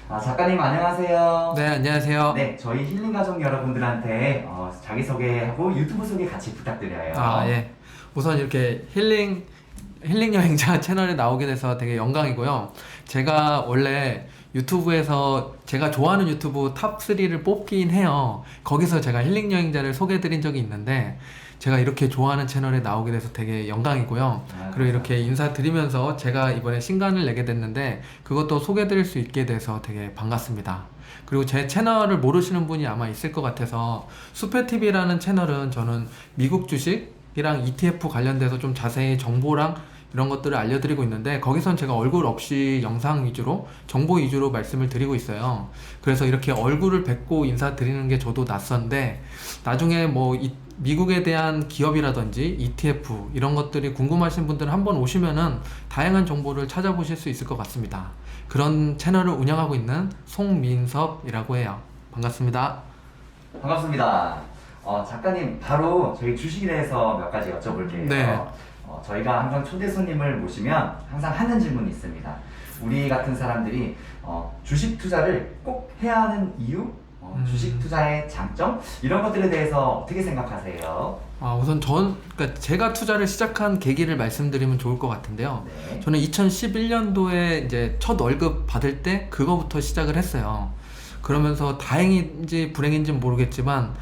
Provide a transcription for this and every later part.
작가님 안녕하세요. 네, 안녕하세요. 네, 저희 힐링 가족 여러분들한테 자기소개하고 유튜브 소개 같이 부탁드려요. 예. 우선 이렇게 힐링 여행자 채널에 나오게 돼서 되게 영광이고요. 제가 원래 유튜브에서 제가 좋아하는 유튜브 탑3를 뽑긴 해요. 거기서 제가 힐링 여행자를 소개해드린 적이 있는데, 제가 이렇게 좋아하는 채널에 나오게 돼서 되게 영광이고요. 그리고 이렇게 인사드리면서 제가 이번에 신간을 내게 됐는데, 그것도 소개해드릴 수 있게 돼서 되게 반갑습니다. 그리고 제 채널을 모르시는 분이 아마 있을 것 같아서, 수페TV라는 채널은 저는 미국 주식이랑 ETF 관련돼서 좀 자세히 정보랑 이런 것들을 알려드리고 있는데, 거기선 제가 얼굴 없이 영상 위주로 정보 위주로 말씀을 드리고 있어요. 그래서 이렇게 얼굴을 뵙고 인사드리는 게 저도 낯선데, 나중에 뭐 미국에 대한 기업이라든지 ETF 이런 것들이 궁금하신 분들은 한번 오시면은 다양한 정보를 찾아보실 수 있을 것 같습니다. 그런 채널을 운영하고 있는 송민섭이라고 해요. 반갑습니다. 반갑습니다. 작가님 바로 저희 주식에 대해서 몇 가지 여쭤볼게요. 네. 저희가 항상 초대 손님을 모시면 항상 하는 질문이 있습니다. 우리 같은 사람들이 주식 투자를 꼭 해야 하는 이유? 주식 투자의 장점? 이런 것들에 대해서 어떻게 생각하세요? 우선 그러니까 제가 투자를 시작한 계기를 말씀드리면 좋을 것 같은데요. 네. 저는 2011년도에 이제 첫 월급 받을 때 그거부터 시작을 했어요. 그러면서 다행인지 불행인지는 모르겠지만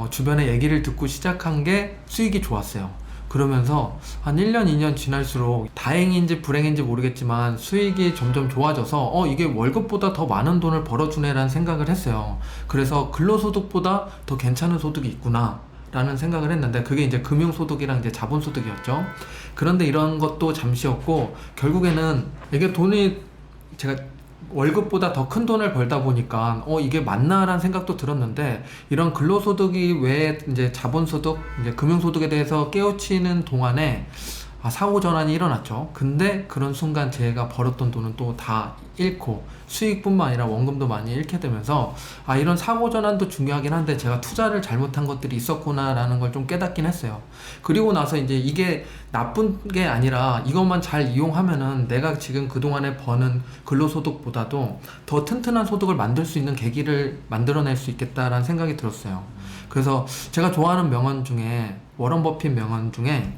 주변의 얘기를 듣고 시작한 게 수익이 좋았어요. 그러면서 한 1년, 2년 지날수록 다행인지 불행인지 모르겠지만 수익이 점점 좋아져서 이게 월급보다 더 많은 돈을 벌어주네라는 생각을 했어요. 그래서 근로소득보다 더 괜찮은 소득이 있구나 라는 생각을 했는데, 그게 이제 금융소득이랑 이제 자본소득이었죠. 그런데 이런 것도 잠시였고, 결국에는 이게 제가 월급보다 더 큰 돈을 벌다 보니까 이게 맞나라는 생각도 들었는데, 이런 근로소득이 왜 이제 자본소득, 이제 금융소득에 대해서 깨우치는 동안에 사고 전환이 일어났죠. 근데 그런 순간 제가 벌었던 돈은 또 다 잃고, 수익뿐만 아니라 원금도 많이 잃게 되면서 이런 사고 전환도 중요하긴 한데 제가 투자를 잘못한 것들이 있었구나라는 걸 좀 깨닫긴 했어요. 그리고 나서 이제 이게 나쁜 게 아니라 이것만 잘 이용하면은 내가 지금 그동안에 버는 근로소득보다도 더 튼튼한 소득을 만들 수 있는 계기를 만들어낼 수 있겠다라는 생각이 들었어요. 그래서 제가 좋아하는 명언 중에, 워런 버핏 명언 중에,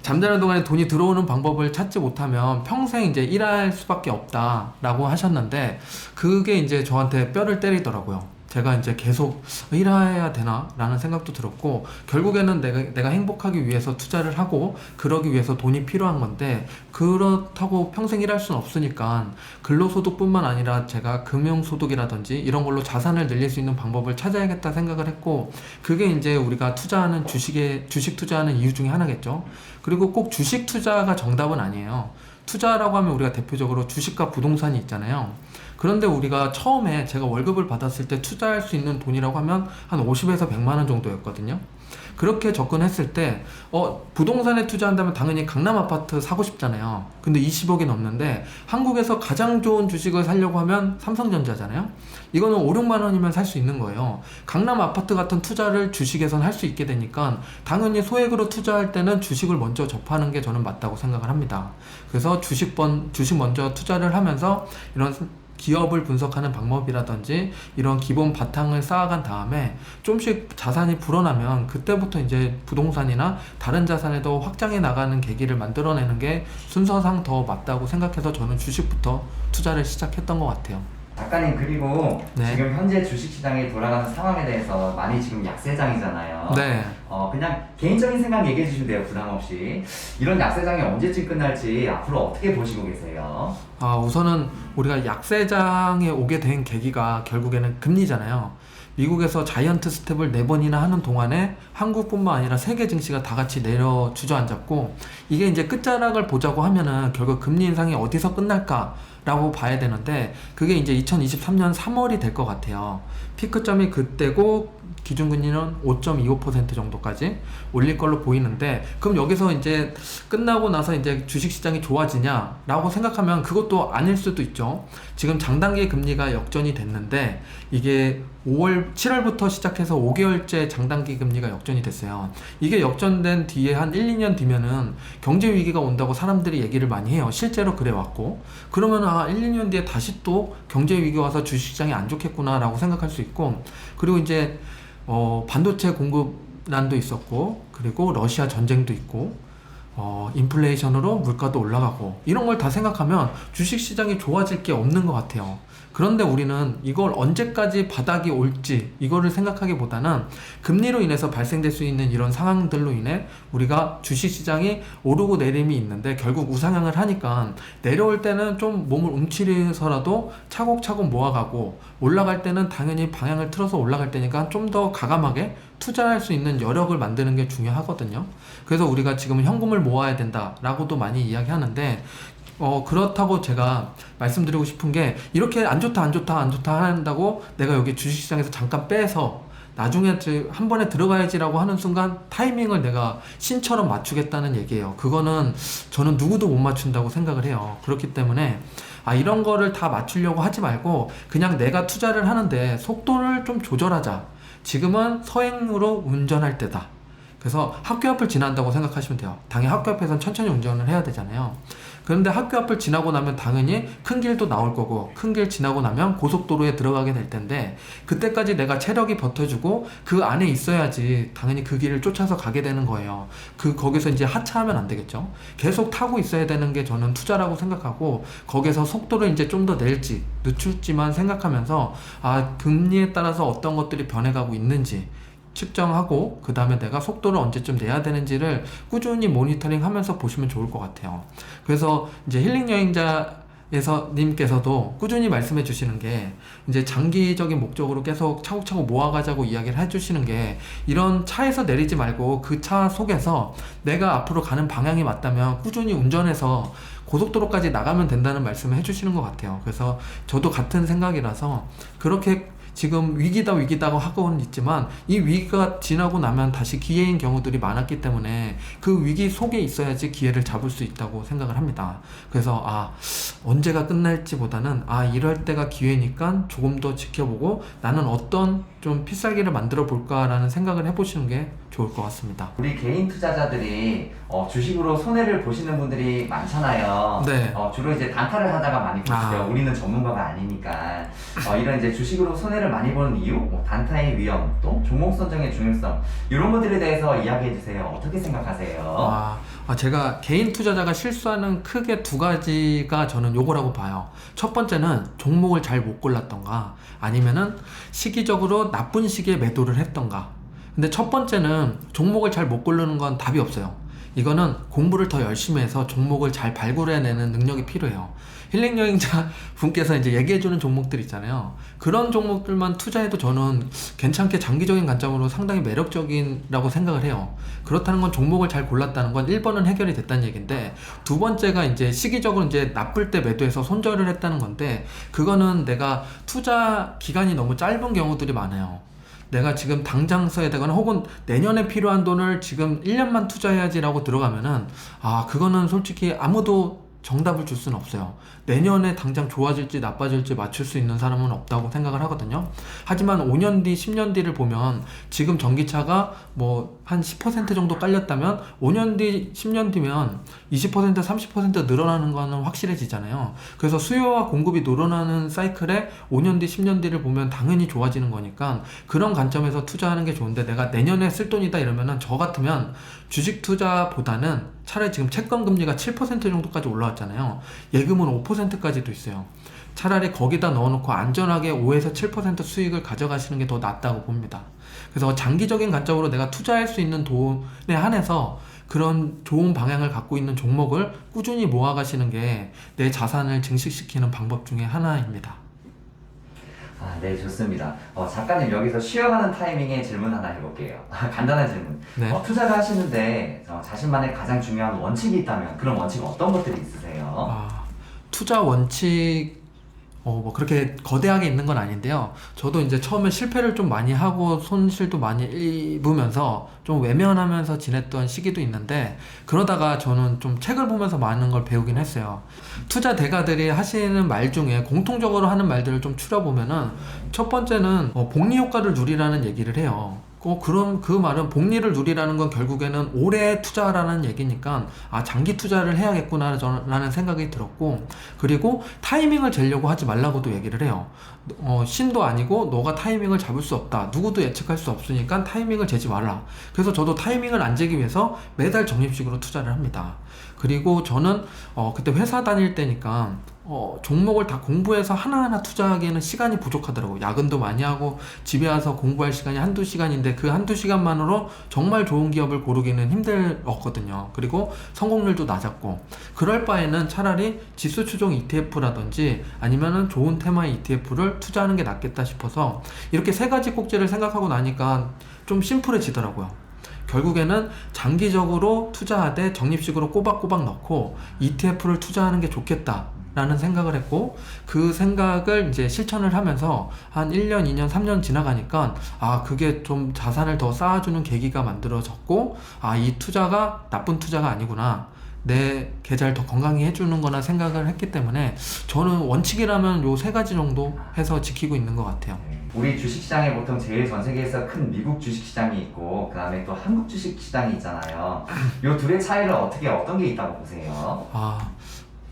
잠자는 동안에 돈이 들어오는 방법을 찾지 못하면 평생 이제 일할 수밖에 없다라고 하셨는데, 그게 이제 저한테 뼈를 때리더라고요. 제가 이제 계속 일해야 되나? 라는 생각도 들었고, 결국에는 내가 행복하기 위해서 투자를 하고, 그러기 위해서 돈이 필요한 건데, 그렇다고 평생 일할 수는 없으니까, 근로소득뿐만 아니라 제가 금융소득이라든지 이런 걸로 자산을 늘릴 수 있는 방법을 찾아야겠다 생각을 했고, 그게 이제 우리가 투자하는 주식 투자하는 이유 중에 하나겠죠. 그리고 꼭 주식 투자가 정답은 아니에요. 투자라고 하면 우리가 대표적으로 주식과 부동산이 있잖아요. 그런데 우리가 처음에 제가 월급을 받았을 때 투자할 수 있는 돈이라고 하면 한 50에서 100만 원 정도였거든요. 그렇게 접근했을 때 부동산에 투자한다면 당연히 강남 아파트 사고 싶잖아요. 근데 20억이 넘는데 한국에서 가장 좋은 주식을 사려고 하면 삼성전자잖아요. 이거는 5, 6만 원이면 살 수 있는 거예요. 강남 아파트 같은 투자를 주식에선 할 수 있게 되니까 당연히 소액으로 투자할 때는 주식을 먼저 접하는 게 저는 맞다고 생각을 합니다. 그래서 주식 먼저 투자를 하면서 이런 기업을 분석하는 방법이라든지 이런 기본 바탕을 쌓아간 다음에 좀씩 자산이 불어나면 그때부터 이제 부동산이나 다른 자산에도 확장해 나가는 계기를 만들어내는 게 순서상 더 맞다고 생각해서 저는 주식부터 투자를 시작했던 것 같아요. 작가님, 그리고 네. 지금 현재 주식시장이 돌아가는 상황에 대해서 많이 지금 약세장이잖아요. 네. 그냥 개인적인 생각 얘기해 주시면 돼요, 부담 없이. 이런 약세장이 언제쯤 끝날지 앞으로 어떻게 보시고 계세요? 우선은 우리가 약세장에 오게 된 계기가 결국에는 금리잖아요. 미국에서 자이언트 스텝을 4번이나 하는 동안에 한국뿐만 아니라 세계 증시가 다 같이 내려 주저앉았고, 이게 이제 끝자락을 보자고 하면은 결국 금리 인상이 어디서 끝날까 라고 봐야 되는데, 그게 이제 2023년 3월이 될 것 같아요. 피크점이 그때고 기준금리는 5.25% 정도까지 올릴 걸로 보이는데, 그럼 여기서 이제 끝나고 나서 이제 주식시장이 좋아지냐 라고 생각하면 그것도 아닐 수도 있죠. 지금 장단기 금리가 역전이 됐는데, 이게 7월부터 시작해서 5개월째 장단기 금리가 역전이 됐어요. 이게 역전된 뒤에 한 1, 2년 뒤면은 경제 위기가 온다고 사람들이 얘기를 많이 해요. 실제로 그래 왔고, 그러면 괜찮아. 1, 2년 뒤에 다시 또 경제 위기 와서 주식시장이 안 좋겠구나라고 생각할 수 있고, 그리고 이제 반도체 공급난도 있었고, 그리고 러시아 전쟁도 있고, 인플레이션으로 물가도 올라가고, 이런 걸 다 생각하면 주식시장이 좋아질 게 없는 것 같아요. 그런데 우리는 이걸 언제까지 바닥이 올지 이거를 생각하기보다는 금리로 인해서 발생될 수 있는 이런 상황들로 인해 우리가 주식시장이 오르고 내림이 있는데 결국 우상향을 하니까 내려올 때는 좀 몸을 움츠려서라도 차곡차곡 모아가고, 올라갈 때는 당연히 방향을 틀어서 올라갈 때니까 좀 더 과감하게 투자할 수 있는 여력을 만드는 게 중요하거든요. 그래서 우리가 지금 현금을 모아야 된다라고도 많이 이야기하는데, 그렇다고 제가 말씀드리고 싶은 게, 이렇게 안 좋다 한다고 내가 여기 주식시장에서 잠깐 빼서 나중에 한 번에 들어가야지라고 하는 순간 타이밍을 내가 신처럼 맞추겠다는 얘기예요. 그거는 저는 누구도 못 맞춘다고 생각을 해요. 그렇기 때문에 이런 거를 다 맞추려고 하지 말고 그냥 내가 투자를 하는데 속도를 좀 조절하자. 지금은 서행으로 운전할 때다. 그래서 학교 앞을 지난다고 생각하시면 돼요. 당연히 학교 앞에서는 천천히 운전을 해야 되잖아요. 그런데 학교 앞을 지나고 나면 당연히 큰 길도 나올 거고, 큰 길 지나고 나면 고속도로에 들어가게 될 텐데, 그때까지 내가 체력이 버텨주고 그 안에 있어야지 당연히 그 길을 쫓아서 가게 되는 거예요. 거기서 이제 하차하면 안 되겠죠. 계속 타고 있어야 되는 게 저는 투자라고 생각하고, 거기서 속도를 이제 좀 더 낼지 늦출지만 생각하면서 금리에 따라서 어떤 것들이 변해가고 있는지 측정하고, 그 다음에 내가 속도를 언제쯤 내야 되는지를 꾸준히 모니터링 하면서 보시면 좋을 것 같아요. 그래서 이제 힐링 여행자에서 님께서도 꾸준히 말씀해 주시는 게, 이제 장기적인 목적으로 계속 차곡차곡 모아가자고 이야기를 해주시는 게, 이런 차에서 내리지 말고 그 차 속에서 내가 앞으로 가는 방향이 맞다면 꾸준히 운전해서 고속도로까지 나가면 된다는 말씀을 해주시는 것 같아요. 그래서 저도 같은 생각이라서, 그렇게 지금 위기다 하고는 있지만 이 위기가 지나고 나면 다시 기회인 경우들이 많았기 때문에 그 위기 속에 있어야지 기회를 잡을 수 있다고 생각을 합니다. 그래서 언제가 끝날지보다는 이럴 때가 기회니까 조금 더 지켜보고 나는 어떤 좀 필살기를 만들어 볼까라는 생각을 해보시는 게 좋을 것 같습니다. 우리 개인 투자자들이 주식으로 손해를 보시는 분들이 많잖아요. 네. 주로 이제 단타를 하다가 많이 보시죠. 우리는 전문가가 아니니까. 이런 이제 주식으로 손해를 많이 보는 이유, 단타의 위험, 또 종목 선정의 중요성, 이런 것들에 대해서 이야기해 주세요. 어떻게 생각하세요? 제가 개인 투자자가 실수하는 크게 두 가지가 저는 요거라고 봐요. 첫 번째는 종목을 잘 못 골랐던가, 아니면은 시기적으로 나쁜 시기에 매도를 했던가. 근데 첫 번째는 종목을 잘 못 고르는 건 답이 없어요. 이거는 공부를 더 열심히 해서 종목을 잘 발굴해내는 능력이 필요해요. 힐링 여행자 분께서 이제 얘기해주는 종목들 있잖아요. 그런 종목들만 투자해도 저는 괜찮게 장기적인 관점으로 상당히 매력적이라고 생각을 해요. 그렇다는 건 종목을 잘 골랐다는 건 1번은 해결이 됐다는 얘기인데, 두 번째가 이제 시기적으로 이제 나쁠 때 매도해서 손절을 했다는 건데, 그거는 내가 투자 기간이 너무 짧은 경우들이 많아요. 내가 지금 당장 써야 되거나 혹은 내년에 필요한 돈을 지금 1년만 투자해야지라고 들어가면은 그거는 솔직히 아무도 정답을 줄 수는 없어요. 내년에 당장 좋아질지 나빠질지 맞출 수 있는 사람은 없다고 생각을 하거든요. 하지만 5년 뒤, 10년 뒤를 보면 지금 전기차가 뭐 한 10% 정도 깔렸다면 5년 뒤, 10년 뒤면 20%, 30% 늘어나는 거는 확실해지잖아요. 그래서 수요와 공급이 늘어나는 사이클에 5년 뒤, 10년 뒤를 보면 당연히 좋아지는 거니까 그런 관점에서 투자하는 게 좋은데, 내가 내년에 쓸 돈이다 이러면은 저 같으면 주식 투자보다는 차라리 지금 채권 금리가 7% 정도까지 올라왔잖아요. 예금은 5%까지도 있어요. 차라리 거기다 넣어놓고 안전하게 5에서 7% 수익을 가져가시는 게 더 낫다고 봅니다. 그래서 장기적인 관점으로 내가 투자할 수 있는 돈에 한해서 그런 좋은 방향을 갖고 있는 종목을 꾸준히 모아가시는 게 내 자산을 증식시키는 방법 중에 하나입니다. 네, 좋습니다. 작가님, 여기서 쉬어가는 타이밍에 질문 하나 해볼게요. 간단한 질문. 네. 투자를 하시는데 자신만의 가장 중요한 원칙이 있다면 그런 원칙은 어떤 것들이 있으세요? 투자 원칙 뭐 그렇게 거대하게 있는 건 아닌데요. 저도 이제 처음에 실패를 좀 많이 하고 손실도 많이 입으면서 좀 외면하면서 지냈던 시기도 있는데, 그러다가 저는 좀 책을 보면서 많은 걸 배우긴 했어요. 투자 대가들이 하시는 말 중에 공통적으로 하는 말들을 좀 추려보면은, 첫 번째는 복리 효과를 누리라는 얘기를 해요. 그럼 그 말은 복리를 누리라는 건 결국에는 오래 투자라는 얘기니까 장기 투자를 해야겠구나라는 생각이 들었고, 그리고 타이밍을 재려고 하지 말라고도 얘기를 해요. 신도 아니고 너가 타이밍을 잡을 수 없다. 누구도 예측할 수 없으니까 타이밍을 재지 말라. 그래서 저도 타이밍을 안 재기 위해서 매달 적립식으로 투자를 합니다. 그리고 저는 그때 회사 다닐 때니까 종목을 다 공부해서 하나하나 투자하기에는 시간이 부족하더라고요. 야근도 많이 하고 집에 와서 공부할 시간이 한두 시간인데 그 한두 시간만으로 정말 좋은 기업을 고르기는 힘들었거든요. 그리고 성공률도 낮았고, 그럴 바에는 차라리 지수 추종 ETF라든지 아니면은 좋은 테마의 ETF를 투자하는 게 낫겠다 싶어서 이렇게 세 가지 꼭지를 생각하고 나니까 좀 심플해지더라고요. 결국에는 장기적으로 투자하되 적립식으로 꼬박꼬박 넣고 ETF를 투자하는 게 좋겠다 라는 생각을 했고, 그 생각을 이제 실천을 하면서 한 1년, 2년, 3년 지나가니까 그게 좀 자산을 더 쌓아주는 계기가 만들어졌고, 이 투자가 나쁜 투자가 아니구나, 내 계좌를 더 건강히 해주는 거나 생각을 했기 때문에 저는 원칙이라면 요 세 가지 정도 해서 지키고 있는 것 같아요. 우리 주식시장에 보통 제일 전 세계에서 큰 미국 주식시장이 있고 그 다음에 또 한국 주식시장이 있잖아요. 요 둘의 차이를 어떤 게 있다고 보세요?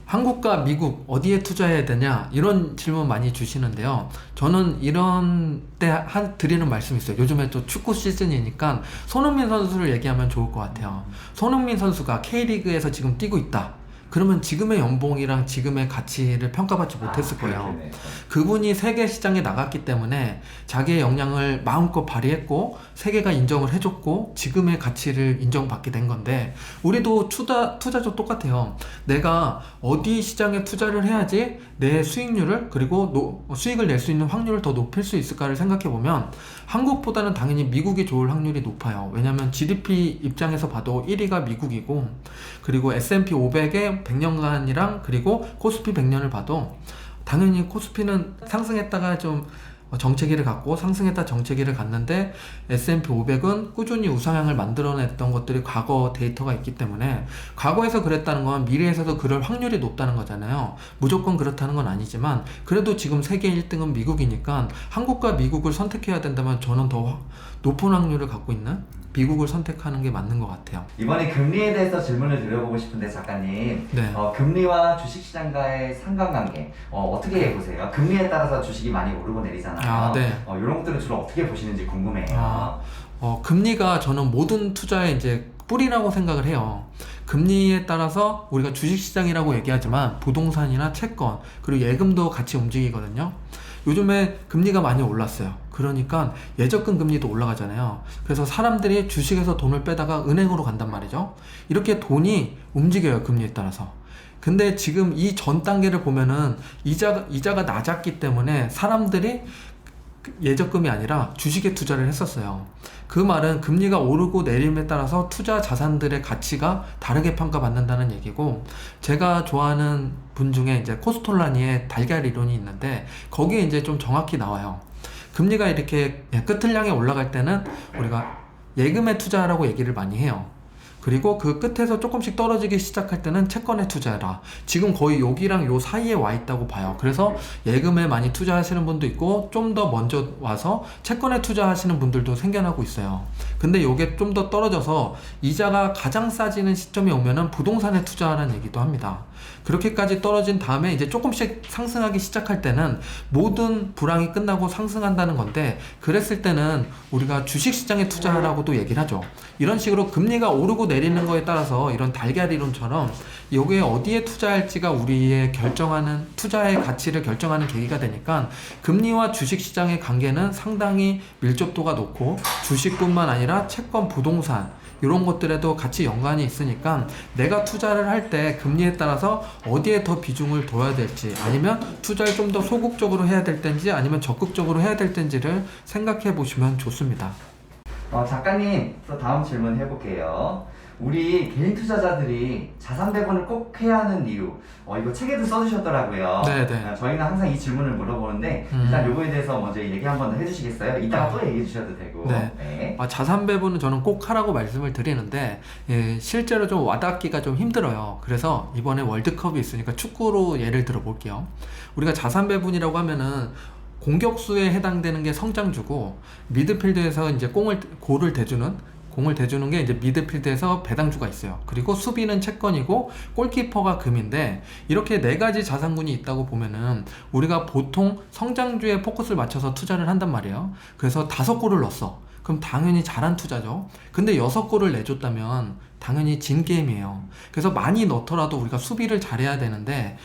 한국과 미국 어디에 투자해야 되냐 이런 질문 많이 주시는데요. 저는 이런 때 드리는 말씀이 있어요. 요즘에 또 축구 시즌이니까 손흥민 선수를 얘기하면 좋을 것 같아요. 손흥민 선수가 K리그에서 지금 뛰고 있다. 그러면 지금의 연봉이랑 지금의 가치를 평가받지 못했을 거예요. 그렇겠네. 그분이 세계 시장에 나갔기 때문에 자기의 역량을 마음껏 발휘했고 세계가 인정을 해줬고 지금의 가치를 인정받게 된 건데, 우리도 투자도 똑같아요. 내가 어디 시장에 투자를 해야지 내 수익률을, 그리고 수익을 낼 수 있는 확률을 더 높일 수 있을까를 생각해 보면 한국보다는 당연히 미국이 좋을 확률이 높아요. 왜냐하면 GDP 입장에서 봐도 1위가 미국이고, 그리고 S&P 500의 100년간이랑 그리고 코스피 100년을 봐도 당연히 코스피는 상승했다가 좀 정체기를 갖고 상승했다 정체기를 갔는데 S&P 500은 꾸준히 우상향을 만들어냈던 것들이 과거 데이터가 있기 때문에, 과거에서 그랬다는 건 미래에서도 그럴 확률이 높다는 거잖아요. 무조건 그렇다는 건 아니지만 그래도 지금 세계 1등은 미국이니까 한국과 미국을 선택해야 된다면 저는 더 높은 확률을 갖고 있는 미국을 선택하는 게 맞는 것 같아요. 이번에 금리에 대해서 질문을 드려보고 싶은데 작가님, 네. 금리와 주식시장과의 상관관계 어떻게 보세요? 금리에 따라서 주식이 많이 오르고 내리잖아요. 네. 이런 것들을 주로 어떻게 보시는지 궁금해요. 금리가 저는 모든 투자의 이제 뿌리라고 생각을 해요. 금리에 따라서 우리가 주식시장이라고 얘기하지만 부동산이나 채권 그리고 예금도 같이 움직이거든요. 요즘에 금리가 많이 올랐어요. 그러니까 예적금 금리도 올라가잖아요. 그래서 사람들이 주식에서 돈을 빼다가 은행으로 간단 말이죠. 이렇게 돈이 움직여요, 금리에 따라서. 근데 지금 이 전 단계를 보면은 이자가 낮았기 때문에 사람들이 예적금이 아니라 주식에 투자를 했었어요. 그 말은 금리가 오르고 내림에 따라서 투자 자산들의 가치가 다르게 평가받는다는 얘기고, 제가 좋아하는 분 중에 이제 코스톨라니의 달걀 이론이 있는데 거기에 이제 좀 정확히 나와요. 금리가 이렇게 끝을 향해 올라갈 때는 우리가 예금에 투자하라고 얘기를 많이 해요. 그리고 그 끝에서 조금씩 떨어지기 시작할 때는 채권에 투자해라. 지금 거의 여기랑 요 사이에 와 있다고 봐요. 그래서 예금에 많이 투자하시는 분도 있고 좀 더 먼저 와서 채권에 투자하시는 분들도 생겨나고 있어요. 근데 요게 좀 더 떨어져서 이자가 가장 싸지는 시점이 오면은 부동산에 투자하라는 얘기도 합니다. 그렇게까지 떨어진 다음에 이제 조금씩 상승하기 시작할 때는 모든 불황이 끝나고 상승한다는 건데, 그랬을 때는 우리가 주식시장에 투자하라고도 얘기를 하죠. 이런 식으로 금리가 오르고 내리는 거에 따라서 이런 달걀 이론처럼 여기에 어디에 투자할지가 우리의 결정하는, 투자의 가치를 결정하는 계기가 되니까 금리와 주식시장의 관계는 상당히 밀접도가 높고, 주식뿐만 아니라 채권, 부동산 이런 것들에도 같이 연관이 있으니까 내가 투자를 할 때 금리에 따라서 어디에 더 비중을 둬야 될지, 아니면 투자를 좀 더 소극적으로 해야 될 텐지 아니면 적극적으로 해야 될 텐지를 생각해 보시면 좋습니다. 작가님, 또 다음 질문 해볼게요. 우리 개인 투자자들이 자산 배분을 꼭 해야 하는 이유, 이거 책에도 써주셨더라고요. 네네. 저희는 항상 이 질문을 물어보는데 일단 요거에 대해서 먼저 얘기 한번 해주시겠어요? 이따가 또 얘기해 주셔도 되고. 네. 자산 배분은 저는 꼭 하라고 말씀을 드리는데, 실제로 좀 와닿기가 좀 힘들어요. 그래서 이번에 월드컵이 있으니까 축구로 예를 들어 볼게요. 우리가 자산 배분이라고 하면은 공격수에 해당되는 게 성장주고, 미드필드에서 이제 공을 대주는 게 이제 미드필드에서 배당주가 있어요. 그리고 수비는 채권이고 골키퍼가 금인데, 이렇게 네 가지 자산군이 있다고 보면은 우리가 보통 성장주에 포커스를 맞춰서 투자를 한단 말이에요. 그래서 5골을 넣었어. 그럼 당연히 잘한 투자죠. 근데 6골을 내줬다면 당연히 진 게임이에요. 그래서 많이 넣더라도 우리가 수비를 잘해야 되는데,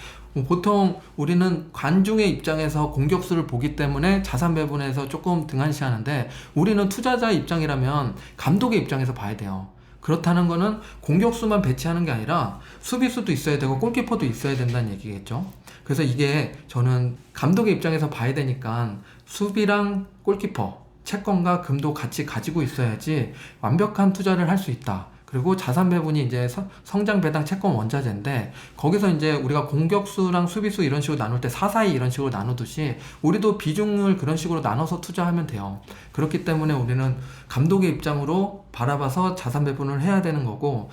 보통 우리는 관중의 입장에서 공격수를 보기 때문에 자산 배분에서 조금 등한시하는데, 우리는 투자자 입장이라면 감독의 입장에서 봐야 돼요. 그렇다는 거는 공격수만 배치하는 게 아니라 수비수도 있어야 되고 골키퍼도 있어야 된다는 얘기겠죠. 그래서 이게 저는 감독의 입장에서 봐야 되니까 수비랑 골키퍼, 채권과 금도 같이 가지고 있어야지 완벽한 투자를 할 수 있다. 그리고 자산 배분이 이제 성장 배당 채권 원자재인데, 거기서 이제 우리가 공격수랑 수비수 이런 식으로 나눌 때 4-4-2 이런 식으로 나누듯이 우리도 비중을 그런 식으로 나눠서 투자하면 돼요. 그렇기 때문에 우리는 감독의 입장으로 바라봐서 자산 배분을 해야 되는 거고,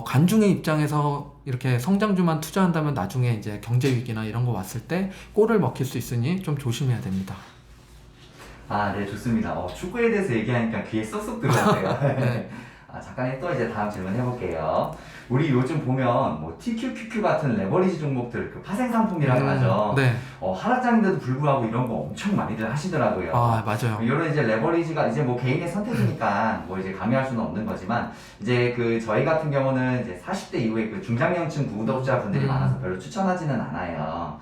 관중의 입장에서 이렇게 성장주만 투자한다면 나중에 이제 경제 위기나 이런 거 왔을 때 골을 먹힐 수 있으니 좀 조심해야 됩니다. 아, 네, 좋습니다. 축구에 대해서 얘기하니까 귀에 쏙쏙 들어오네요. 네. 잠깐 또 이제 다음 질문 해볼게요. 우리 요즘 보면 뭐 TQQQ 같은 레버리지 종목들, 그 파생 상품이라고 하죠. 네. 하락장인데도 불구하고 이런 거 엄청 많이들 하시더라고요. 아, 맞아요. 이런 이제 레버리지가 이제 뭐 개인의 선택이니까 뭐 이제 강요할 수는 없는 거지만, 이제 그 저희 같은 경우는 이제 40대 이후에 그 중장년층 구독자분들이 많아서 별로 추천하지는 않아요.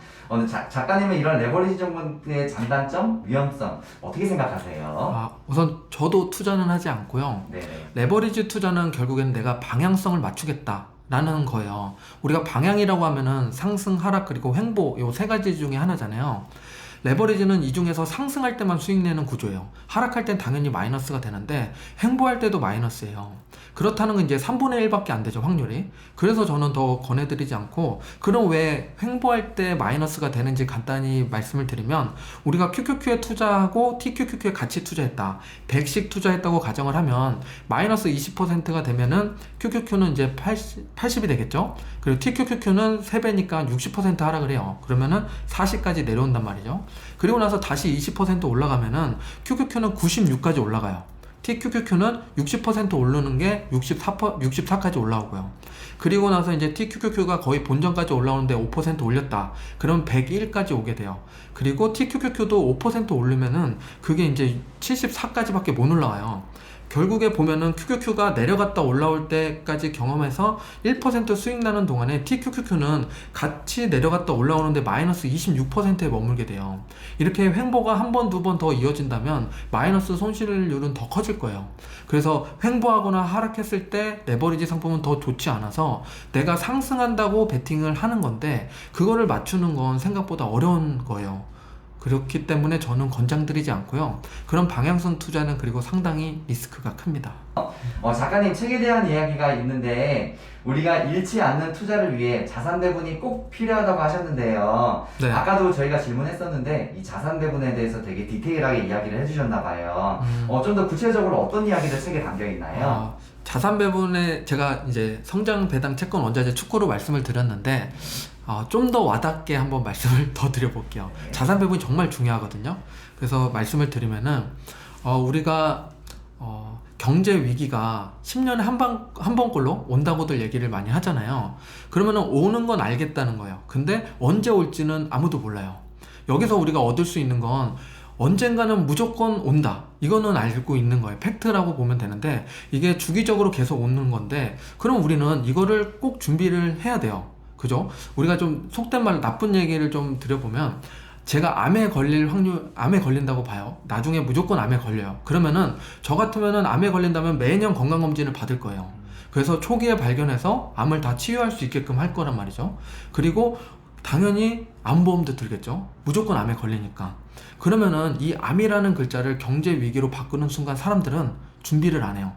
작가님은 이런 레버리지 종목의 장단점, 위험성 어떻게 생각하세요? 우선 저도 투자는 하지 않고요. 네. 레버리지 투자는 결국엔 내가 방향성을 맞추겠다 라는 거예요. 우리가 방향이라고 하면은 상승, 하락, 그리고 횡보, 요 3가지 중에 하나잖아요. 레버리지는 이 중에서 상승할 때만 수익 내는 구조예요. 하락할 땐 당연히 마이너스가 되는데 횡보할 때도 마이너스예요. 그렇다는 건 이제 3분의 1밖에 안 되죠, 확률이. 그래서 저는 더 권해드리지 않고, 그럼 왜 횡보할 때 마이너스가 되는지 간단히 말씀을 드리면, 우리가 QQQ에 투자하고 TQQQ에 같이 투자했다, 100씩 투자했다고 가정을 하면 마이너스 20%가 되면은 QQQ는 이제 80이 되겠죠. 그리고 TQQQ는 3배니까 60% 하락을 해요. 그러면은 40까지 내려온단 말이죠. 그리고 나서 다시 20% 올라가면은 QQQ는 96까지 올라가요. TQQQ는 60% 오르는 게 64까지 올라오고요. 그리고 나서 이제 TQQQ가 거의 본전까지 올라오는데 5% 올렸다. 그럼 101까지 오게 돼요. 그리고 TQQQ도 5% 오르면은 그게 이제 74까지밖에 못 올라와요. 결국에 보면은 QQQ가 내려갔다 올라올 때까지 경험해서 1% 수익 나는 동안에 TQQQ는 같이 내려갔다 올라오는데 마이너스 26%에 머물게 돼요. 이렇게 횡보가 한 번, 두 번 더 이어진다면 마이너스 손실률은 더 커질 거예요. 그래서 횡보하거나 하락했을 때 레버리지 상품은 더 좋지 않아서 내가 상승한다고 베팅을 하는 건데, 그거를 맞추는 건 생각보다 어려운 거예요. 그렇기 때문에 저는 권장드리지 않고요. 그런 방향성 투자는 그리고 상당히 리스크가 큽니다. 작가님 책에 대한 이야기가 있는데, 우리가 잃지 않는 투자를 위해 자산 배분이 꼭 필요하다고 하셨는데요. 네. 아까도 저희가 질문했었는데 이 자산 배분에 대해서 되게 디테일하게 이야기를 해주셨나 봐요. 좀 더 구체적으로 어떤 이야기들 책에 담겨 있나요? 자산 배분에 제가 이제 성장 배당 채권 원자재 축구로 말씀을 드렸는데, 좀 더 와닿게 한번 말씀을 더 드려볼게요. 네. 자산 배분이 정말 중요하거든요. 그래서 말씀을 드리면은, 우리가, 경제 위기가 10년에 한 번꼴로 온다고들 얘기를 많이 하잖아요. 그러면은 오는 건 알겠다는 거예요. 근데 언제 올지는 아무도 몰라요. 여기서 우리가 얻을 수 있는 건 언젠가는 무조건 온다, 이거는 알고 있는 거예요. 팩트라고 보면 되는데, 이게 주기적으로 계속 오는 건데, 그럼 우리는 이거를 꼭 준비를 해야 돼요. 그죠? 우리가 좀 속된 말로 나쁜 얘기를 좀 드려보면, 제가 암에 걸린다고 봐요. 나중에 무조건 암에 걸려요. 그러면은 저 같으면은 암에 걸린다면 매년 건강검진을 받을 거예요. 그래서 초기에 발견해서 암을 다 치유할 수 있게끔 할 거란 말이죠. 그리고 당연히 암보험도 들겠죠. 무조건 암에 걸리니까. 그러면은 이 암이라는 글자를 경제 위기로 바꾸는 순간 사람들은 준비를 안 해요.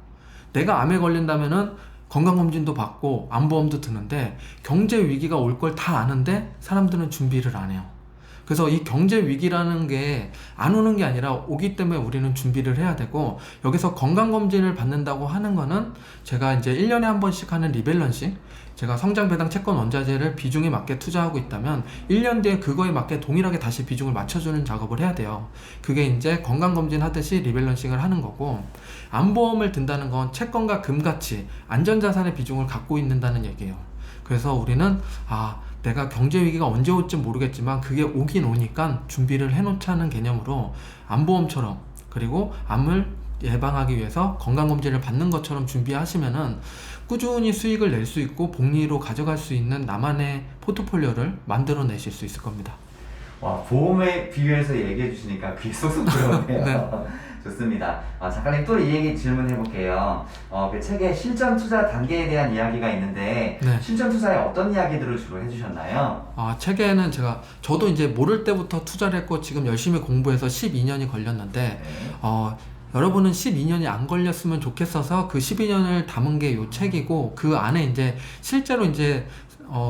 내가 암에 걸린다면은 건강검진도 받고 암보험도 드는데, 경제 위기가 올 걸 다 아는데 사람들은 준비를 안 해요. 그래서 이 경제 위기라는 게 안 오는 게 아니라 오기 때문에 우리는 준비를 해야 되고, 여기서 건강검진을 받는다고 하는 거는 제가 이제 1년에 한 번씩 하는 리밸런싱, 제가 성장 배당 채권 원자재를 비중에 맞게 투자하고 있다면 1년 뒤에 그거에 맞게 동일하게 다시 비중을 맞춰주는 작업을 해야 돼요. 그게 이제 건강검진 하듯이 리밸런싱을 하는 거고, 안보험을 든다는 건 채권과 금같이 안전자산의 비중을 갖고 있는다는 얘기예요. 그래서 우리는 내가 경제위기가 언제 올지 모르겠지만 그게 오긴 오니까 준비를 해놓자는 개념으로 안보험처럼, 그리고 암을 예방하기 위해서 건강검진을 받는 것처럼 준비하시면은 꾸준히 수익을 낼 수 있고 복리로 가져갈 수 있는 나만의 포트폴리오를 만들어내실 수 있을 겁니다. 와, 보험에 비유해서 얘기해 주시니까 귀에 쏙쏙 들어오네요. 네. 좋습니다. 작가님 또 이 얘기 질문해 볼게요. 그 책에 실전 투자 단계에 대한 이야기가 있는데 네. 실전 투자에 어떤 이야기들을 주로 해주셨나요? 책에는 저도 이제 모를 때부터 투자를 했고 지금 열심히 공부해서 12년이 걸렸는데, 네. 여러분은 12년이 안 걸렸으면 좋겠어서 그 12년을 담은 게 요 책이고, 그 안에 이제 실제로 이제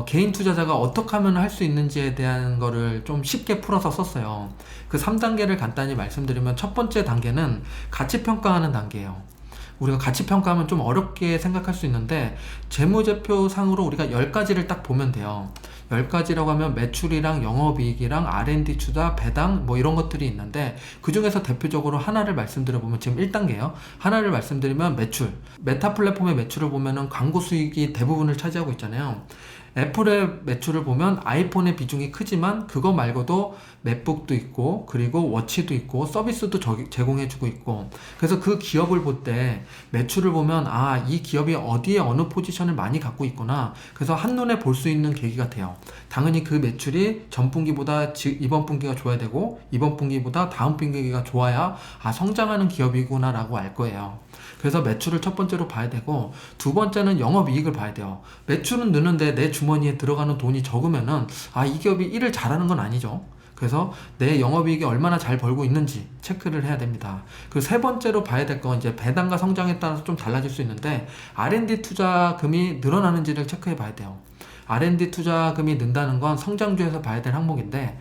개인 투자자가 어떻게 하면 할 수 있는지에 대한 거를 좀 쉽게 풀어서 썼어요. 그 3단계를 간단히 말씀드리면, 첫 번째 단계는 가치평가하는 단계예요. 우리가 가치평가하면 좀 어렵게 생각할 수 있는데, 재무제표상으로 우리가 10가지를 딱 보면 돼요. 10가지라고 하면 매출이랑 영업이익이랑 R&D 투자, 배당 뭐 이런 것들이 있는데, 그 중에서 대표적으로 하나를 말씀드려보면, 지금 1단계예요. 하나를 말씀드리면 매출. 메타 플랫폼의 매출을 보면은 광고 수익이 대부분을 차지하고 있잖아요. 애플의 매출을 보면 아이폰의 비중이 크지만 그거 말고도 맥북도 있고, 그리고 워치도 있고, 서비스도 제공해주고 있고, 그래서 그 기업을 볼 때 매출을 보면 이 기업이 어디에 어느 포지션을 많이 갖고 있구나, 그래서 한눈에 볼 수 있는 계기가 돼요. 당연히 그 매출이 전분기보다 이번 분기가 좋아야 되고, 이번 분기보다 다음 분기가 좋아야 성장하는 기업이구나 라고 알 거예요. 그래서 매출을 첫 번째로 봐야 되고, 두 번째는 영업이익을 봐야 돼요. 매출은 느는데 내 주머니에 들어가는 돈이 적으면은 이 기업이 일을 잘하는 건 아니죠. 그래서 내 영업이익이 얼마나 잘 벌고 있는지 체크를 해야 됩니다. 그 세 번째로 봐야 될 건 이제 배당과 성장에 따라서 좀 달라질 수 있는데, R&D 투자금이 늘어나는지를 체크해 봐야 돼요. R&D 투자금이 는다는 건 성장주에서 봐야 될 항목인데,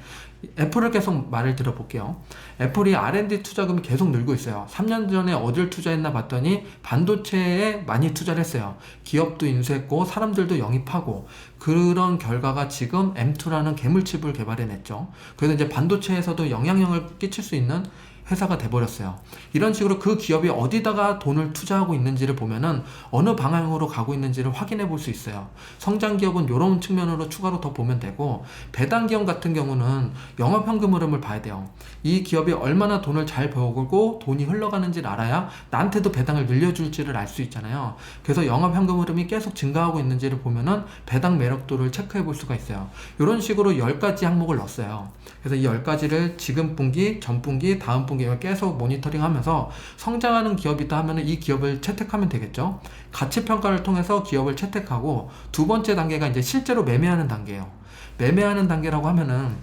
애플을 계속 말을 들어볼게요. 애플이 R&D 투자금이 계속 늘고 있어요. 3년 전에 어딜 투자했나 봤더니 반도체에 많이 투자를 했어요. 기업도 인수했고 사람들도 영입하고, 그런 결과가 지금 M2라는 괴물칩을 개발해냈죠. 그래서 이제 반도체에서도 영향력을 끼칠 수 있는 회사가 돼버렸어요. 이런 식으로 그 기업이 어디다가 돈을 투자하고 있는지를 보면은 어느 방향으로 가고 있는지를 확인해 볼 수 있어요. 성장 기업은 이런 측면으로 추가로 더 보면 되고, 배당 기업 같은 경우는 영업현금 흐름을 봐야 돼요. 이 기업이 얼마나 돈을 잘 벌고 돈이 흘러가는지를 알아야 나한테도 배당을 늘려줄지를 알 수 있잖아요. 그래서 영업현금 흐름이 계속 증가하고 있는지를 보면은 배당 매력도를 체크해 볼 수가 있어요. 이런 식으로 10가지 항목을 넣었어요. 그래서 이 10가지를 지금 분기, 전 분기, 다음 분기 계속 모니터링 하면서 성장하는 기업이다 하면은 이 기업을 채택하면 되겠죠. 가치평가를 통해서 기업을 채택하고, 두 번째 단계가 이제 실제로 매매하는 단계예요. 매매하는 단계라고 하면은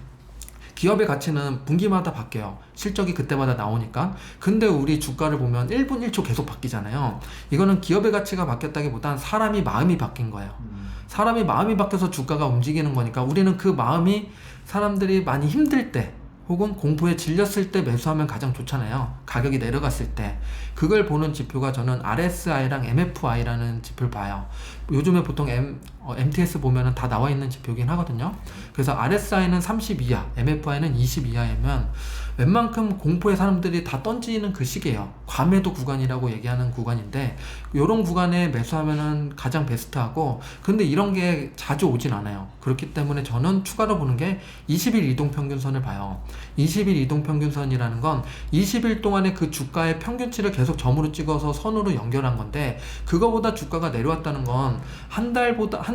기업의 가치는 분기마다 바뀌어요. 실적이 그때마다 나오니까. 근데 우리 주가를 보면 1분 1초 계속 바뀌잖아요. 이거는 기업의 가치가 바뀌었다기보단 사람이 마음이 바뀐 거예요. 사람이 마음이 바뀌어서 주가가 움직이는 거니까, 우리는 그 마음이 사람들이 많이 힘들 때 혹은 공포에 질렸을 때 매수하면 가장 좋잖아요. 가격이 내려갔을 때. 그걸 보는 지표가 저는 RSI랑 MFI라는 지표를 봐요. 요즘에 보통 MTS 보면은 다 나와 있는 지표긴 하거든요. 그래서 RSI는 30 이하, MFI는 20 이하이면 웬만큼 공포의 사람들이 다 던지는 그 시기예요. 과매도 구간이라고 얘기하는 구간인데, 이런 구간에 매수하면은 가장 베스트하고, 근데 이런 게 자주 오진 않아요. 그렇기 때문에 저는 추가로 보는 게 20일 이동평균선을 봐요. 20일 이동평균선이라는 건 20일 동안의 그 주가의 평균치를 계속 점으로 찍어서 선으로 연결한 건데, 그거보다 주가가 내려왔다는 건 한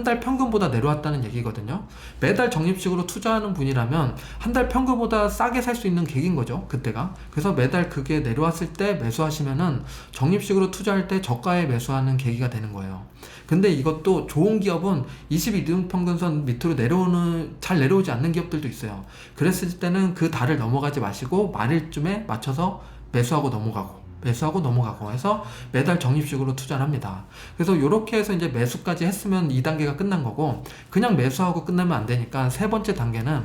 달 평균보다 내려왔다는 얘기거든요. 매달 적립식으로 투자하는 분이라면 한 달 평균보다 싸게 살 수 있는 계기인 거죠, 그때가. 그래서 매달 그게 내려왔을 때 매수하시면은 적립식으로 투자할 때 저가에 매수하는 계기가 되는 거예요. 근데 이것도 좋은 기업은 22등평균선 밑으로 잘 내려오지 않는 기업들도 있어요. 그랬을 때는 그 달을 넘어가지 마시고 말일쯤에 맞춰서 매수하고 넘어가고 해서 매달 적립식으로 투자를 합니다. 그래서 이렇게 해서 이제 매수까지 했으면 2단계가 끝난 거고, 그냥 매수하고 끝나면 안 되니까 세 번째 단계는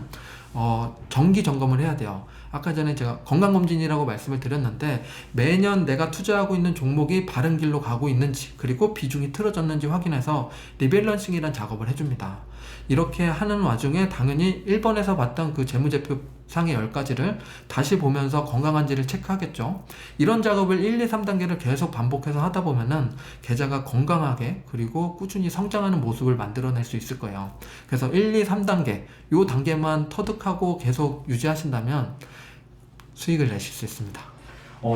정기 점검을 해야 돼요. 아까 전에 제가 건강검진이라고 말씀을 드렸는데 매년 내가 투자하고 있는 종목이 바른 길로 가고 있는지 그리고 비중이 틀어졌는지 확인해서 리밸런싱이라는 작업을 해줍니다. 이렇게 하는 와중에 당연히 1번에서 봤던 그 재무제표 상의 10가지를 다시 보면서 건강한지를 체크하겠죠. 이런 작업을 1, 2, 3단계를 계속 반복해서 하다 보면은 계좌가 건강하게 그리고 꾸준히 성장하는 모습을 만들어낼 수 있을 거예요. 그래서 1, 2, 3단계 요 단계만 터득하고 계속 유지하신다면 수익을 내실 수 있습니다.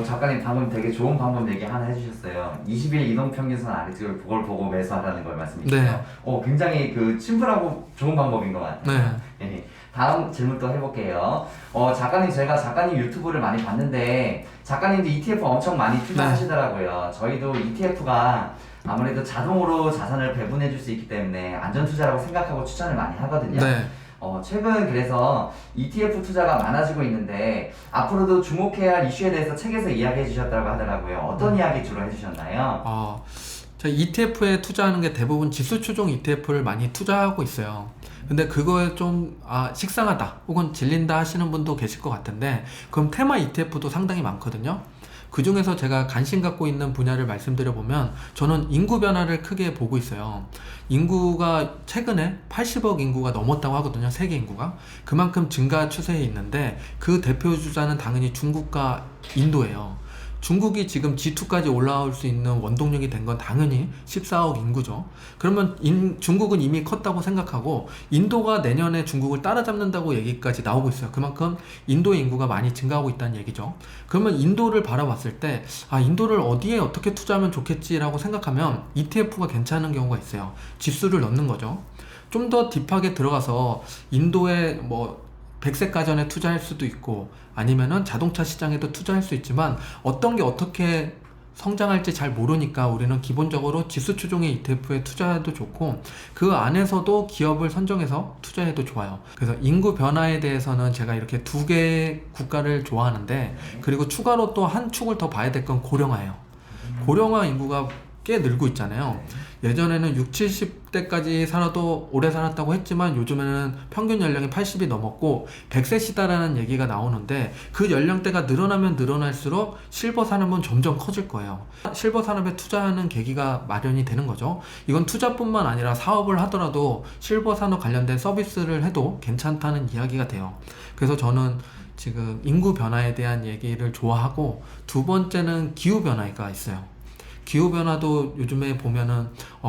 작가님 방금 되게 좋은 방법 얘기 하나 해주셨어요. 20일 이동평균선 아래쪽을 그걸 보고 매수하라는 걸 말씀해주세요. 네. 굉장히 그 심플하고 좋은 방법인 것 같아요. 네. 다음 질문 또 해볼게요. 작가님 제가 작가님 유튜브를 많이 봤는데 작가님도 ETF 엄청 많이 투자하시더라고요. 저희도 ETF가 아무래도 자동으로 자산을 배분해 줄 수 있기 때문에 안전 투자라고 생각하고 추천을 많이 하거든요. 네. 최근 그래서 ETF 투자가 많아지고 있는데 앞으로도 주목해야 할 이슈에 대해서 책에서 이야기해 주셨다고 하더라고요. 어떤 이야기 주로 해주셨나요? 저희 ETF에 투자하는 게 대부분 지수 추종 ETF를 많이 투자하고 있어요. 근데 그거에 좀 식상하다 혹은 질린다 하시는 분도 계실 것 같은데 그럼 테마 ETF도 상당히 많거든요. 그 중에서 제가 관심 갖고 있는 분야를 말씀드려보면 저는 인구 변화를 크게 보고 있어요. 인구가 최근에 80억 인구가 넘었다고 하거든요. 세계 인구가. 그만큼 증가 추세에 있는데 그 대표 주자는 당연히 중국과 인도예요. 중국이 지금 G2까지 올라올 수 있는 원동력이 된 건 당연히 14억 인구죠. 그러면 중국은 이미 컸다고 생각하고 인도가 내년에 중국을 따라잡는다고 얘기까지 나오고 있어요. 그만큼 인도의 인구가 많이 증가하고 있다는 얘기죠. 그러면 인도를 바라봤을 때 인도를 어디에 어떻게 투자하면 좋겠지라고 생각하면 ETF가 괜찮은 경우가 있어요. 지수를 넣는 거죠. 좀 더 딥하게 들어가서 인도에 백색 가전에 투자할 수도 있고 아니면은 자동차 시장에도 투자할 수 있지만 어떤 게 어떻게 성장할지 잘 모르니까 우리는 기본적으로 지수 추종의 ETF에 투자해도 좋고 그 안에서도 기업을 선정해서 투자해도 좋아요. 그래서 인구 변화에 대해서는 제가 이렇게 2개의 국가를 좋아하는데 그리고 추가로 또 한 축을 더 봐야 될 건 고령화예요. 고령화 인구가 꽤 늘고 있잖아요. 예전에는 60, 70대까지 살아도 오래 살았다고 했지만 요즘에는 평균 연령이 80이 넘었고 100세 시대라는 얘기가 나오는데 그 연령대가 늘어나면 늘어날수록 실버 산업은 점점 커질 거예요. 실버 산업에 투자하는 계기가 마련이 되는 거죠. 이건 투자뿐만 아니라 사업을 하더라도 실버 산업 관련된 서비스를 해도 괜찮다는 이야기가 돼요. 그래서 저는 지금 인구 변화에 대한 얘기를 좋아하고 두 번째는 기후 변화가 있어요. 기후변화도 요즘에 보면은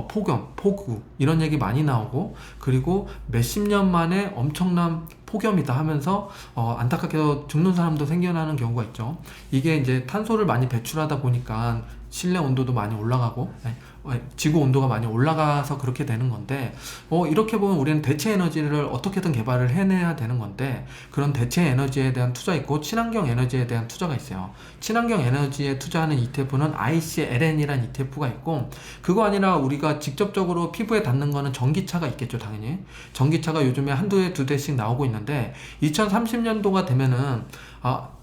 폭염, 폭우 이런 얘기 많이 나오고 그리고 몇십 년 만에 엄청난 폭염이다 하면서 안타깝게도 죽는 사람도 생겨나는 경우가 있죠. 이게 이제 탄소를 많이 배출하다 보니까 실내 온도도 많이 올라가고 지구 온도가 많이 올라가서 그렇게 되는 건데 이렇게 보면 우리는 대체 에너지를 어떻게든 개발을 해내야 되는 건데 그런 대체 에너지에 대한 투자 있고 친환경 에너지에 대한 투자가 있어요. 친환경 에너지에 투자하는 ETF는 ICLN이라는 ETF가 있고 그거 아니라 우리가 직접적으로 피부에 닿는 거는 전기차가 있겠죠. 당연히 전기차가 요즘에 한두 대씩 나오고 있는데 2030년도가 되면은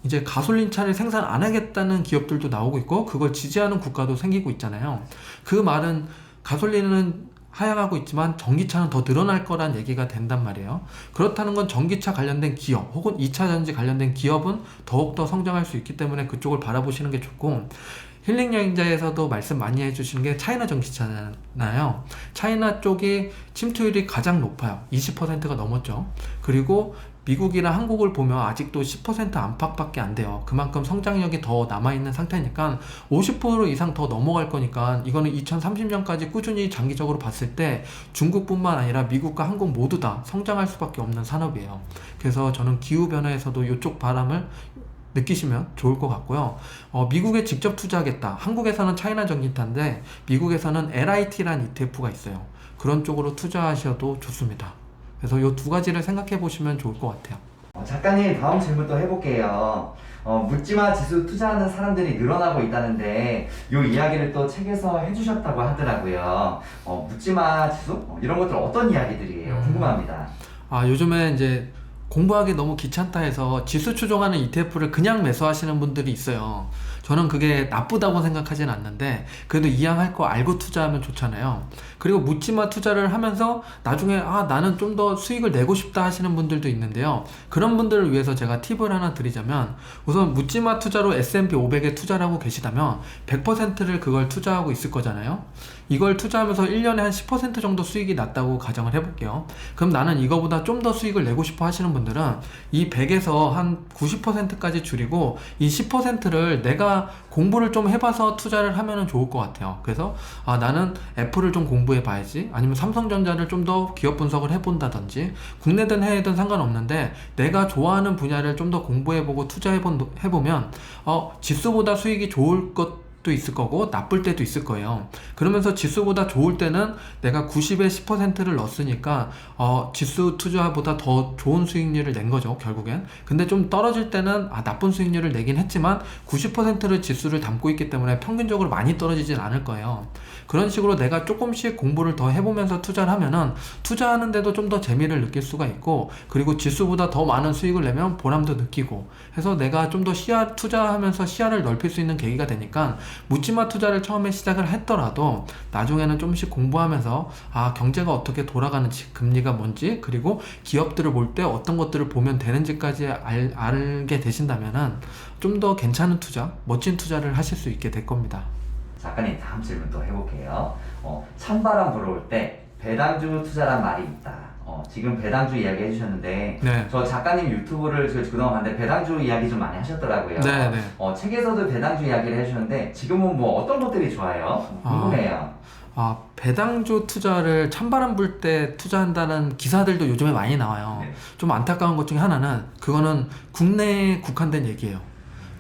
이제 가솔린 차를 생산 안 하겠다는 기업들도 나오고 있고 그걸 지지하는 국가도 생기고 있잖아요. 그 말은 가솔린은 하향하고 있지만 전기차는 더 늘어날 거란 얘기가 된단 말이에요. 그렇다는 건 전기차 관련된 기업 혹은 2차전지 관련된 기업은 더욱더 성장할 수 있기 때문에 그쪽을 바라보시는 게 좋고 힐링 여행자에서도 말씀 많이 해주시는 게 차이나 전기차잖아요. 차이나 쪽이 침투율이 가장 높아요. 20%가 넘었죠. 그리고 미국이나 한국을 보면 아직도 10% 안팎밖에 안 돼요. 그만큼 성장력이 더 남아있는 상태니까 50% 이상 더 넘어갈 거니까 이거는 2030년까지 꾸준히 장기적으로 봤을 때 중국뿐만 아니라 미국과 한국 모두 다 성장할 수밖에 없는 산업이에요. 그래서 저는 기후변화에서도 이쪽 바람을 느끼시면 좋을 것 같고요. 미국에 직접 투자하겠다. 한국에서는 차이나 전기차인데 미국에서는 LIT라는 ETF가 있어요. 그런 쪽으로 투자하셔도 좋습니다. 그래서 이 두 가지를 생각해 보시면 좋을 것 같아요. 작가님 다음 질문 또 해볼게요. 묻지마 지수 투자하는 사람들이 늘어나고 있다는데 이 이야기를 또 책에서 해주셨다고 하더라고요. 묻지마 지수? 이런 것들 어떤 이야기들이에요? 궁금합니다. 요즘에 이제 공부하기 너무 귀찮다 해서 지수 추종하는 ETF를 그냥 매수하시는 분들이 있어요. 저는 그게 나쁘다고 생각하진 않는데 그래도 이왕할 거 알고 투자하면 좋잖아요. 그리고 묻지마 투자를 하면서 나중에 나는 좀 더 수익을 내고 싶다 하시는 분들도 있는데요. 그런 분들을 위해서 제가 팁을 하나 드리자면, 우선 묻지마 투자로 S&P 500에 투자를 하고 계시다면 100%를 그걸 투자하고 있을 거잖아요. 이걸 투자하면서 1년에 한 10% 정도 수익이 났다고 가정을 해볼게요. 그럼 나는 이거보다 좀 더 수익을 내고 싶어 하시는 분들은 이 100에서 한 90%까지 줄이고 이 10%를 내가 공부를 좀 해봐서 투자를 하면 좋을 것 같아요. 그래서 나는 애플을 좀 공부해 봐야지, 아니면 삼성전자를 좀 더 기업 분석을 해본다든지, 국내든 해외든 상관없는데 내가 좋아하는 분야를 좀 더 공부해보고 투자해보면 지수보다 수익이 좋을 것도 있을 거고 나쁠 때도 있을 거예요. 그러면서 지수보다 좋을 때는 내가 90에 10%를 넣었으니까 지수 투자보다 더 좋은 수익률을 낸 거죠, 결국엔. 근데 좀 떨어질 때는 나쁜 수익률을 내긴 했지만 90%를 지수를 담고 있기 때문에 평균적으로 많이 떨어지진 않을 거예요. 그런 식으로 내가 조금씩 공부를 더 해보면서 투자를 하면은 투자하는데도 좀 더 재미를 느낄 수가 있고, 그리고 지수보다 더 많은 수익을 내면 보람도 느끼고 해서 내가 좀 더 투자하면서 시야를 넓힐 수 있는 계기가 되니까, 묻지마 투자를 처음에 시작을 했더라도 나중에는 조금씩 공부하면서 경제가 어떻게 돌아가는지, 금리가 뭔지, 그리고 기업들을 볼 때 어떤 것들을 보면 되는지까지 알게 되신다면은 좀 더 괜찮은 투자, 멋진 투자를 하실 수 있게 될 겁니다. 작가님, 다음 질문 또 해볼게요. 찬바람 불어올 때 배당주 투자란 말이 있다. 지금 배당주 이야기 해주셨는데, 네. 저 작가님 유튜브를 그동안 봤는데 배당주 이야기 좀 많이 하셨더라고요. 네. 책에서도 배당주 이야기를 해주셨는데 지금은 뭐 어떤 것들이 좋아요? 궁금해요. 배당주 투자를 찬바람 불 때 투자한다는 기사들도 요즘에 많이 나와요. 네. 좀 안타까운 것 중에 하나는, 그거는 국내에 국한된 얘기예요.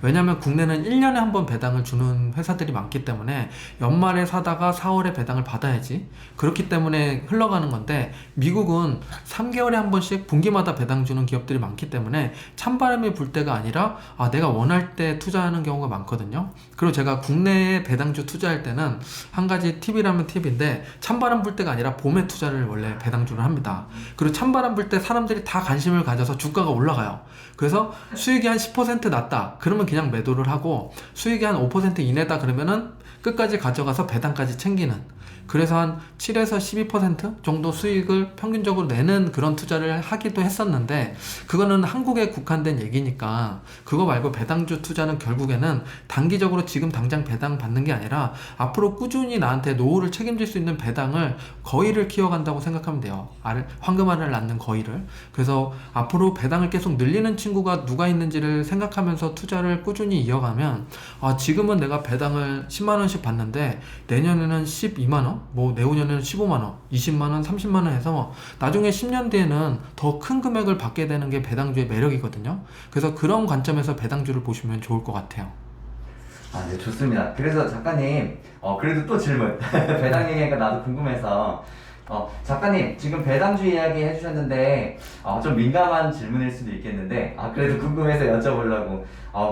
왜냐면 국내는 1년에 한 번 배당을 주는 회사들이 많기 때문에 연말에 사다가 4월에 배당을 받아야지, 그렇기 때문에 흘러가는 건데, 미국은 3개월에 한 번씩 분기마다 배당 주는 기업들이 많기 때문에 찬바람이 불 때가 아니라 내가 원할 때 투자하는 경우가 많거든요. 그리고 제가 국내에 배당주 투자할 때는 한 가지 팁이라면 팁인데, 찬바람 불 때가 아니라 봄에 투자를 원래 배당주를 합니다. 그리고 찬바람 불 때 사람들이 다 관심을 가져서 주가가 올라가요. 그래서 수익이 한 10% 났다 그러면 그냥 매도를 하고, 수익이 한 5% 이내다 그러면은 끝까지 가져가서 배당까지 챙기는, 그래서 한 7에서 12% 정도 수익을 평균적으로 내는 그런 투자를 하기도 했었는데, 그거는 한국에 국한된 얘기니까, 그거 말고 배당주 투자는 결국에는 단기적으로 지금 당장 배당 받는 게 아니라 앞으로 꾸준히 나한테 노후를 책임질 수 있는 배당을, 거위를 키워간다고 생각하면 돼요. 황금알을 낳는 거위를. 그래서 앞으로 배당을 계속 늘리는 친구가 누가 있는지를 생각하면서 투자를 꾸준히 이어가면, 지금은 내가 배당을 10만원씩 받는데 내년에는 12만원, 뭐 내후년에는 15만원, 20만원, 30만원 해서 나중에 10년 뒤에는 더 큰 금액을 받게 되는 게 배당주의 매력이거든요. 그래서 그런 관점에서 배당주를 보시면 좋을 것 같아요. 네, 좋습니다. 그래서 작가님, 그래도 또 질문. 배당 얘기하니까 나도 궁금해서. 작가님, 지금 배당주 이야기 해주셨는데, 좀 민감한 질문일 수도 있겠는데, 그래도 궁금해서 여쭤보려고.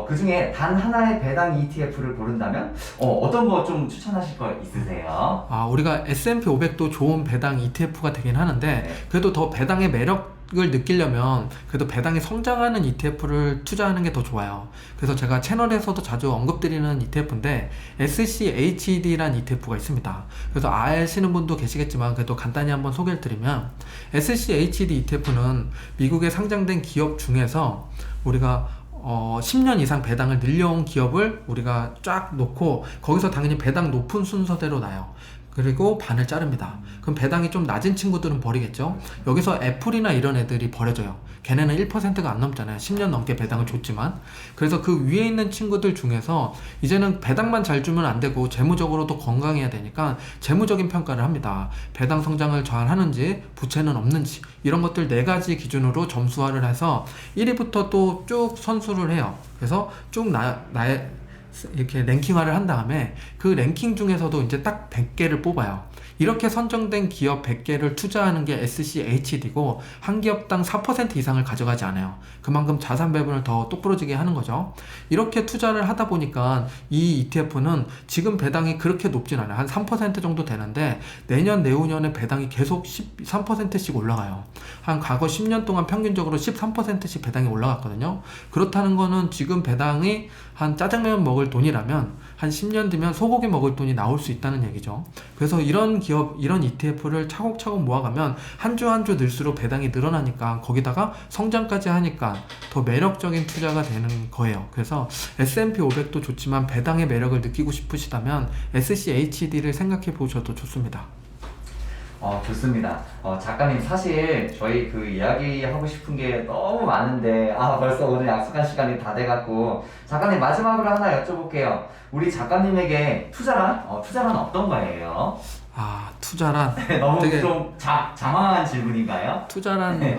그 중에 단 하나의 배당 ETF를 고른다면, 어떤 거 좀 추천하실 거 있으세요? 우리가 S&P 500도 좋은 배당 ETF가 되긴 하는데, 네. 그래도 더 배당의 매력을 느끼려면 그래도 배당이 성장하는 ETF를 투자하는 게 더 좋아요. 그래서 제가 채널에서도 자주 언급드리는 ETF인데 SCHD라는 ETF가 있습니다. 그래서 아시는 분도 계시겠지만 그래도 간단히 한번 소개를 드리면, SCHD ETF는 미국에 상장된 기업 중에서 우리가 10년 이상 배당을 늘려온 기업을 우리가 쫙 놓고, 거기서 당연히 배당 높은 순서대로 나요. 그리고 반을 자릅니다. 그럼 배당이 좀 낮은 친구들은 버리겠죠. 여기서 애플이나 이런 애들이 버려져요. 걔네는 1%가 안 넘잖아요. 10년 넘게 배당을 줬지만. 그래서 그 위에 있는 친구들 중에서 이제는 배당만 잘 주면 안 되고 재무적으로도 건강해야 되니까 재무적인 평가를 합니다. 배당 성장을 잘 하는지, 부채는 없는지, 이런 것들 4가지 기준으로 점수화를 해서 1위부터 또 쭉 선수를 해요. 그래서 쭉 나의 이렇게 랭킹화를 한 다음에 그 랭킹 중에서도 이제 딱 100개를 뽑아요. 이렇게 선정된 기업 100개를 투자하는 게 SCHD고, 한 기업당 4% 이상을 가져가지 않아요. 그만큼 자산 배분을 더 똑부러지게 하는 거죠. 이렇게 투자를 하다 보니까 이 ETF는 지금 배당이 그렇게 높진 않아요. 한 3% 정도 되는데 내년 내후년에 배당이 계속 13%씩 올라가요. 한 과거 10년 동안 평균적으로 13%씩 배당이 올라갔거든요. 그렇다는 거는 지금 배당이 한 짜장면 먹을 먹을 돈이라면 한 10년 뒤면 소고기 먹을 돈이 나올 수 있다는 얘기죠. 그래서 이런 기업, 이런 ETF를 차곡차곡 모아가면 한 주 한 주 늘수록 배당이 늘어나니까 거기다가 성장까지 하니까 더 매력적인 투자가 되는 거예요. 그래서 S&P 500도 좋지만 배당의 매력을 느끼고 싶으시다면 SCHD를 생각해 보셔도 좋습니다. 좋습니다. 작가님, 사실 저희 그 이야기하고 싶은 게 너무 많은데, 벌써 오늘 약속한 시간이 다 돼갖고, 작가님 마지막으로 하나 여쭤볼게요. 우리 작가님에게 투자란 어떤 거예요? 투자란 너무 되게 좀 장황한 질문인가요? 투자란 네.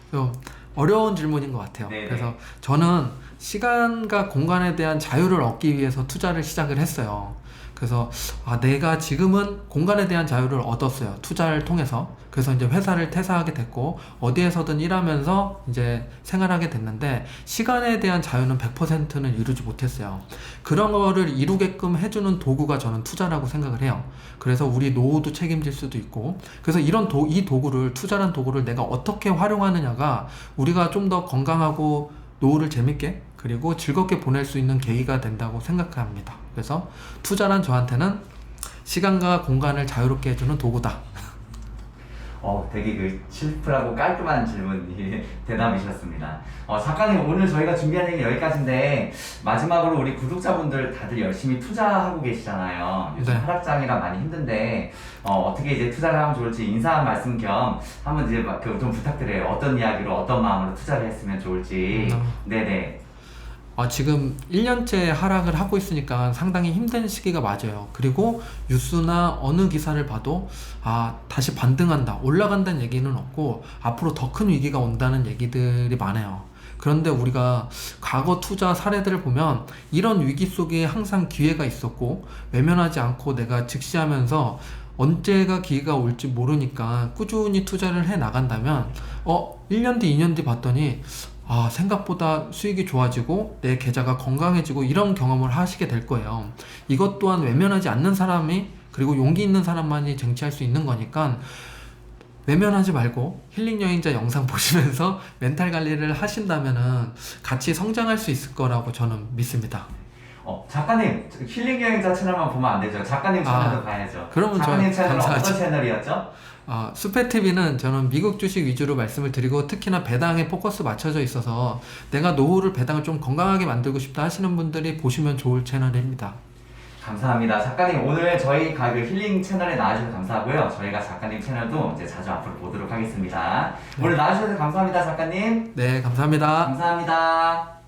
좀 어려운 질문인 것 같아요. 네네. 그래서 저는 시간과 공간에 대한 자유를 얻기 위해서 투자를 시작을 했어요. 그래서 내가 지금은 공간에 대한 자유를 얻었어요. 투자를 통해서. 그래서 이제 회사를 퇴사하게 됐고 어디에서든 일하면서 이제 생활하게 됐는데 시간에 대한 자유는 100%는 이루지 못했어요. 그런 거를 이루게끔 해주는 도구가 저는 투자라고 생각을 해요. 그래서 우리 노후도 책임질 수도 있고 그래서 이 도구를 투자란 도구를 내가 어떻게 활용하느냐가 우리가 좀 더 건강하고 노후를 재밌게 그리고 즐겁게 보낼 수 있는 계기가 된다고 생각합니다. 그래서 투자란 저한테는 시간과 공간을 자유롭게 해주는 도구다. 되게 그 심플하고 깔끔한 질문이 대답이셨습니다. 작가님, 오늘 저희가 준비한 얘기 여기까지인데 마지막으로 우리 구독자분들 다들 열심히 투자하고 계시잖아요. 요즘 네. 하락장이라 많이 힘든데 어떻게 이제 투자를 하면 좋을지 인사 말씀 겸 한번 이제 좀 부탁드려요. 어떤 이야기로 어떤 마음으로 투자를 했으면 좋을지. 네네. 지금 1년째 하락을 하고 있으니까 상당히 힘든 시기가 맞아요. 그리고 뉴스나 어느 기사를 봐도 다시 반등한다, 올라간다는 얘기는 없고 앞으로 더 큰 위기가 온다는 얘기들이 많아요. 그런데 우리가 과거 투자 사례들을 보면 이런 위기 속에 항상 기회가 있었고 외면하지 않고 내가 직시하면서 언제가 기회가 올지 모르니까 꾸준히 투자를 해 나간다면 1년 뒤, 2년 뒤 봤더니 생각보다 수익이 좋아지고 내 계좌가 건강해지고 이런 경험을 하시게 될 거예요. 이것 또한 외면하지 않는 사람이 그리고 용기 있는 사람만이 쟁취할 수 있는 거니까 외면하지 말고 힐링 여행자 영상 보시면서 멘탈 관리를 하신다면은 같이 성장할 수 있을 거라고 저는 믿습니다. 작가님, 힐링 여행자 채널만 보면 안 되죠. 작가님 채널도 봐야죠. 그러면 작가님 저 채널은 감사하죠. 어떤 채널이었죠? 수페TV는 저는 미국 주식 위주로 말씀을 드리고 특히나 배당에 포커스 맞춰져 있어서 내가 노후를 배당을 좀 건강하게 만들고 싶다 하시는 분들이 보시면 좋을 채널입니다. 감사합니다. 작가님, 오늘 저희 그 힐링 채널에 나와주셔서 감사하고요. 저희가 작가님 채널도 이제 자주 앞으로 보도록 하겠습니다. 오늘 나와주셔서 감사합니다, 작가님. 네, 감사합니다. 감사합니다.